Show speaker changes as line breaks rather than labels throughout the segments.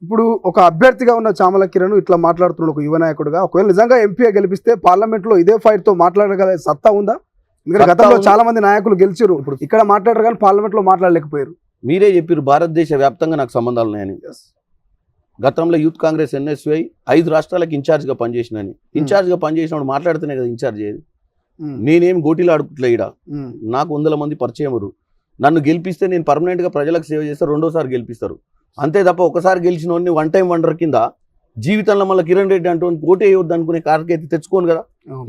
ఇప్పుడు ఒక అభ్యర్థిగా ఉన్న చామల కిరణ్ ఇట్లా మాట్లాడుతున్నాడు ఒక యువ నాయకుడుగా. ఒకవేళ నిజంగా ఎంపీగా గెలిపిస్తే పార్లమెంట్ లో ఇదే ఫైట్ తో మాట్లాడగల సత్తా ఉందా? ఎందుకంటే గతంలో చాలా మంది నాయకులు గెలిచారు, ఇప్పుడు ఇక్కడ మాట్లాడరు కానీ పార్లమెంట్ లో మాట్లాడలేకపోయారు.
మీరే చెప్పారు భారతదేశ వ్యాప్తంగా నాకు సంబంధాలు ఉన్నాయని. గతంలో యూత్ కాంగ్రెస్ ఎన్ఎస్వై 5 రాష్ట్రాలకు ఇన్ఛార్జ్గా పనిచేసినని. ఇన్ఛార్జ్గా పనిచేసినప్పుడు మాట్లాడుతూనే కదా ఇన్ఛార్జ్ అయ్యేది. నేనేం గోటీలు ఆడుకుట్లే ఈడ. నాకు 100 మంది పరిచయమురు. నన్ను గెలిపిస్తే నేను పర్మనెంట్గా ప్రజలకు సేవ చేస్తే రెండోసారి గెలిపిస్తారు. అంతే తప్ప ఒకసారి గెలిచిన వాడిని వన్ టైం వండర్ కింద జీవితంలో మళ్ళీ కిరణ్ రెడ్డి అంటూ ఓటే వేయొద్దు అనుకునే కార్యకైతే తెచ్చుకోను కదా.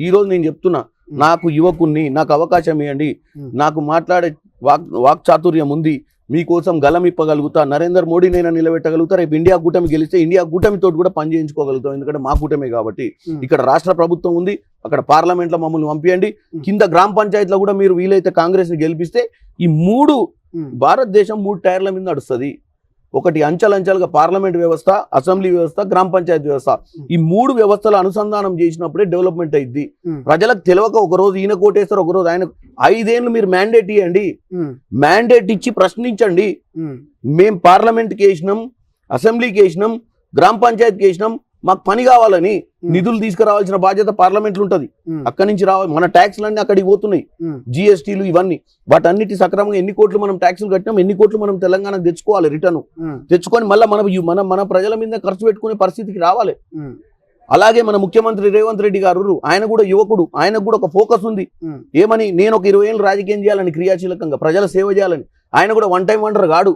ఈ రోజు నేను చెప్తున్నా, నాకు యువకుణ్ణి, నాకు అవకాశం ఇవ్వండి, నాకు మాట్లాడే వాక్చాతుర్యం ఉంది, మీకోసం గలం ఇప్పగలుగుతా, నరేంద్ర మోడీనైనా నిలబెట్టగలుగుతా, రేపు ఇండియా కూటమి గెలిస్తే ఇండియా కూటమితో కూడా పని చేయించుకోగలుగుతాం. ఎందుకంటే మా కూటమే కాబట్టి. ఇక్కడ రాష్ట్ర ప్రభుత్వం ఉంది, అక్కడ పార్లమెంట్లో మమ్మల్ని పంపించండి, కింద గ్రామ పంచాయతీలో కూడా మీరు వీలైతే కాంగ్రెస్ని గెలిపిస్తే ఈ 3 భారతదేశం 3 టైర్ల మీద నడుస్తుంది. ఒకటి అంచెలంచెలుగా పార్లమెంట్ వ్యవస్థ, అసెంబ్లీ వ్యవస్థ, గ్రామ పంచాయతీ వ్యవస్థ. ఈ 3 వ్యవస్థలు అనుసంధానం చేసినప్పుడే డెవలప్మెంట్ అయింది. ప్రజలకు తెలియక ఒకరోజు ఈయన కోటేస్తారు, ఒకరోజు ఆయన. 5 ఏళ్ళు మీరు మ్యాండేట్ ఇవ్వండి, మ్యాండేట్ ఇచ్చి ప్రశ్నించండి. మేం పార్లమెంట్కి వేసినాం, అసెంబ్లీకి వేసినాం, గ్రామ పంచాయతీకి వేసినాం, మాకు పని కావాలని నిధులు తీసుకురావాల్సిన బాధ్యత పార్లమెంట్లు ఉంటుంది. అక్కడి నుంచి రావాలి. మన ట్యాక్స్లన్నీ అక్కడికి పోతున్నాయి, జిఎస్టీలు ఇవన్నీ. వాటన్నిటి సక్రమంగా ఎన్ని కోట్లు మనం ట్యాక్సులు కట్టినాం, ఎన్ని కోట్లు మనం తెలంగాణకు తెచ్చుకోవాలి, రిటర్న్ తెచ్చుకొని మళ్ళీ మన ప్రజల మీద ఖర్చు పెట్టుకునే పరిస్థితికి రావాలి. అలాగే మన ముఖ్యమంత్రి రేవంత్ రెడ్డి గారు, ఆయన కూడా యువకుడు, ఆయనకు కూడా ఒక ఫోకస్ ఉంది. ఏమని, నేను ఒక 20 ఏళ్ళు రాజకీయం చేయాలని, క్రియాశీలకంగా ప్రజల సేవ చేయాలని. ఆయన కూడా వన్ టైం వండర్ కాడు.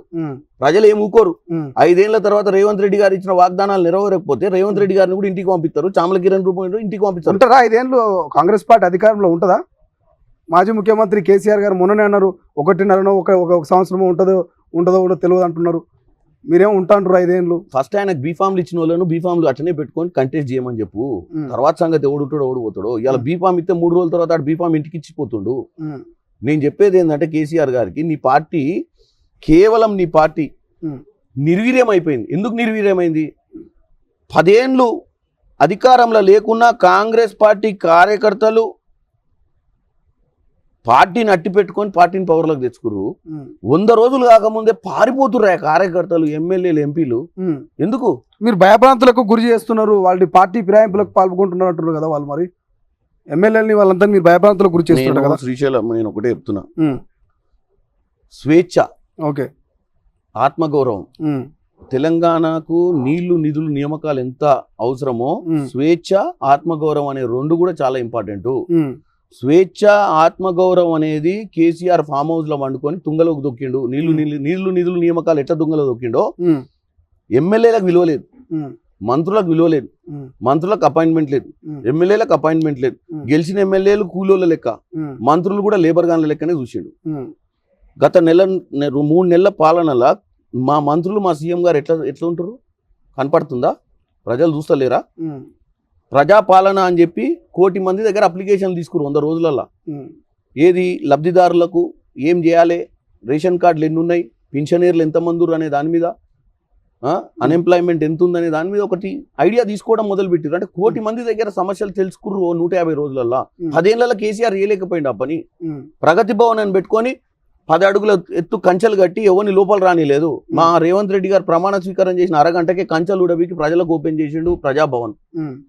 ప్రజలు ఏం ఊకోరు. 5 ఏళ్ల తర్వాత రేవంత్ రెడ్డి గారు ఇచ్చిన వాగ్దానాలు నెరవేరకపోతే రేవంత్ రెడ్డి గారిని కూడా ఇంటికి పంపిస్తారు, చామల కిరణ్ రూపంలో ఇంటికి పంపిస్తారు.
ఉంటారా 5 ఏళ్ళు కాంగ్రెస్ పార్టీ అధికారంలో ఉంటుందా? మాజీ ముఖ్యమంత్రి కేసీఆర్ గారు మొన్ననే అన్నారు 1.5 ఒక సంవత్సరమో ఉండదో కూడా తెలియదు అంటున్నారు. మీరేమో ఉంటాంటారు 5 ఏళ్ళు.
ఫస్ట్ ఆయనకు బీఫామ్లు ఇచ్చిన వాళ్ళను బీఫామ్లు అట్లనే పెట్టుకొని కంటెస్ట్ చేయమని చెప్పు. తర్వాత సంగతి ఎవడుంటాడో ఓడిపోతాడు. ఇలా బీఫామ్ ఇస్తే 3 రోజుల తర్వాత బీఫామ్ ఇంటికి ఇచ్చిపోతుండు. నేను చెప్పేది ఏంటంటే కేసీఆర్ గారికి, నీ పార్టీ కేవలం నీ పార్టీ నిర్వీర్యం అయిపోయింది. ఎందుకు నిర్వీర్యమైంది? 10 ఏళ్ళు అధికారంలో లేకున్నా కాంగ్రెస్ పార్టీ కార్యకర్తలు పార్టీని అట్టి పెట్టుకొని పార్టీని పవర్లోకి తెచ్చుకురు. 100 రోజులు కాకముందే పారిపోతుర్రా కార్యకర్తలు, ఎమ్మెల్యేలు, ఎంపీలు. ఎందుకు?
మీరు భయభ్రాంతులకు గురి చేస్తున్నారు, వాళ్ళ పార్టీ ఫిరాయింపులకు పాల్గొంటున్నారు అంటున్నారు కదా వాళ్ళు. మరి ఎమ్మెల్యేలని వాళ్ళంతా మీరు భయభ్రాంతులకు గురి చేస్తున్నారు కదా.
శ్రీశైలం నేను ఒకటే చెప్తున్నా, స్వేచ్ఛ,
ఓకే,
ఆత్మగౌరవం. తెలంగాణకు నీళ్లు, నిధులు, నియామకాలు ఎంత అవసరమో స్వేచ్ఛ, ఆత్మగౌరవం అనే 2 కూడా చాలా ఇంపార్టెంట్. స్వేచ్ఛ, ఆత్మగౌరవం అనేది కేసీఆర్ ఫామ్ హౌస్ లో వండుకొని తుంగలోకి దొక్కిండు. నీళ్లు, నిధులు, నియామకాలు ఎట్లా తుంగలో దొక్కిండో ఎమ్మెల్యేలకు విలువ లేదు, మంత్రులకు విలువ లేదు, మంత్రులకు అపాయింట్మెంట్ లేదు, ఎమ్మెల్యేలకు అపాయింట్మెంట్ లేదు. గెలిచిన ఎమ్మెల్యేలు కూలోళ్ళ లెక్క, మంత్రులు కూడా లేబర్ గాన్ల లెక్కనే చూసిండు. గత 3 నెలల పాలనలా మా మంత్రులు, మా సీఎం గారు ఎట్లా ఉంటారు కనపడుతుందా? ప్రజలు చూస్తలేరా? ప్రజాపాలన అని చెప్పి 1 కోటి మంది దగ్గర అప్లికేషన్లు తీసుకురు 100 రోజులలో. ఏది లబ్ధిదారులకు ఏం చేయాలి, రేషన్ కార్డులు ఎన్ని ఉన్నాయి, పింఛనీర్లు ఎంతమంది అనే దాని మీద, అన్ఎంప్లాయ్మెంట్ ఎంత ఉందనే దాని మీద ఒకటి ఐడియా తీసుకోవడం మొదలుపెట్టారు. అంటే 1 కోటి మంది దగ్గర సమస్యలు తెలుసుకుర్రు 150 రోజులలో. 10 ఏళ్లలో కేసీఆర్ చేయలేకపోయింది ఆ పని. ప్రగతి భవన్ అని పెట్టుకొని 10 అడుగుల ఎత్తు కంచెలు కట్టి ఎవరిని లోపల రానిలేదు. మా రేవంత్ రెడ్డి గారు ప్రమాణ స్వీకారం చేసిన అరగంటకే కంచెలు ఉడబీకి ప్రజలకు ఓపెన్ చేసిండు ప్రజాభవన్,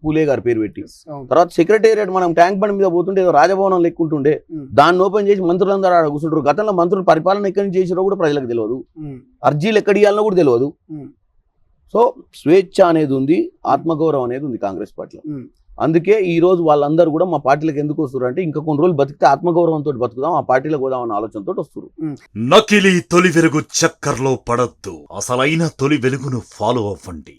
పూలే గారి పేరు పెట్టి. తర్వాత సెక్రటేరియట్ మనం ట్యాంక్ బండ్ మీద పోతుంటే ఏదో రాజభవనం లెక్కుంటుండే, దాన్ని ఓపెన్ చేసి మంత్రులందరూ ఆడ కూర్చుంటారు. గతంలో మంత్రులు పరిపాలన ఎక్కడి నుంచి చేసిరో కూడా ప్రజలకు తెలియదు, అర్జీలు ఎక్కడ ఇవ్వాలనో కూడా తెలియదు. సో స్వేచ్ఛ అనేది ఉంది, ఆత్మగౌరవం అనేది ఉంది కాంగ్రెస్ పార్టీలో. అందుకే ఈ రోజు వాళ్ళందరూ కూడా మా పార్టీలకు ఎందుకు వస్తారు అంటే, ఇంకా కొన్ని రోజులు బతికితే ఆత్మగౌరవంతో బతుకుదాం, ఆ పార్టీలకు పోదాం అన్న ఆలోచనతో వస్తారు.
నకిలీ తొలి వెలుగు చక్కర్లో పడద్దు, అసలైన తొలి వెలుగును ఫాలో అవ్వండి.